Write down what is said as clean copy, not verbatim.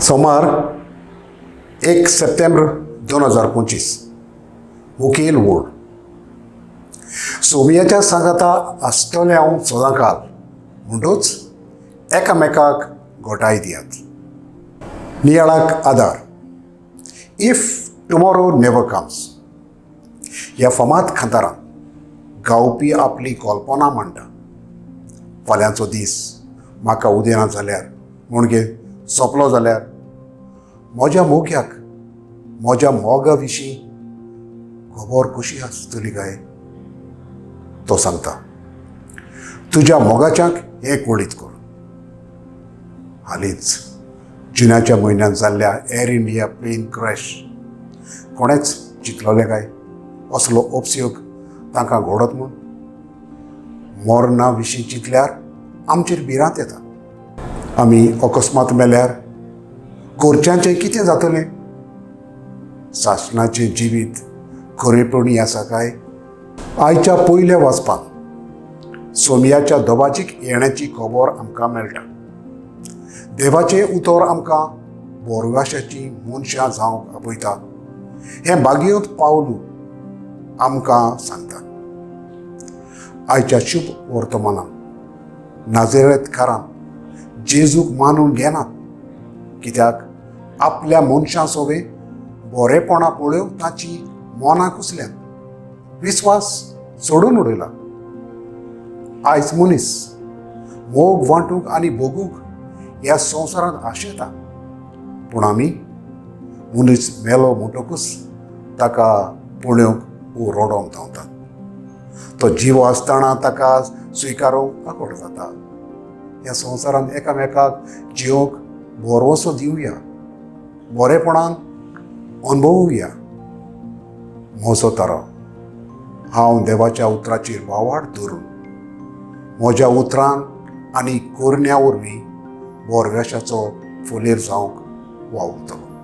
सोमार 1 सप्टेंबर 2025 मुखेल वोड सोमियाच्या सांगाता आसतले हांव सदांकाल म्हणटूच एकामेकाक घोटाय दियात. नियाळाक आदार. इफ टुमॉरो नेवर कम्स ह्या फामाद खांदारान गावपी आपली कल्पना मांडटा. फाल्यांचो दीस म्हाका उदेना जाल्यार म्हणजे सोंपलो जाल्यार म्हज्या मोग्याक म्हज्या मोगा विशीं खबर कशी आसतली काय तो सांगता. तुज्या मोगाच्याक हें कळीत कर. हालींच जुनाच्या म्हयन्यांत जाल्ल्या एर इंडिया प्लेन क्रॅश कोणेच चिंतलोलें काय असलो उपयोग तांकां घडत म्हूण. मरणा विशीं चिंतल्यार आमचेर भिरांत येता. आमी अकस्मात मेल्यार घरच्यांचें कितें जातलें? सासणाचें जिवीत खरेपणी आसा काय? आयच्या पयल्या वाचपान सोमियाच्या दबाचीक येण्याची खबर आमकां मेळटा. देवाचें उतर आमकां बोरवाशाची मनशां जावंक आपयता हें बागयोत पावलू आमकां सांगता. आयच्या शुभ वर्तमानांत नाझरेथकारान जेजूक मानून घेनात, कित्याक आपल्या मनशां सोबे बरेपणां पळोवंक ताची मनां कुसल्यात. विस्वास सोडून उडयला. आयज मनीस मोग वांटूंक आनी भोगूंक ह्या संवसारांत आशेता, पूण आमी मनीस मेलो म्हणटकूच ताका पळोवंक वो रडोंक धांवतात. तो जीव आसतना ताका स्विकारूंक आंकड जाता. ह्या संवसारांत एकामेकाक जिवंक बरवसो दिवया, बरेपणान अनुभवुया. म्हजो तारो हांव देवाच्या उतराचेर वावाड धरून म्हज्या उतरान आनी करण्या वरवीं बोरव्याशाचो फुलेर जावंक वावुरतलो.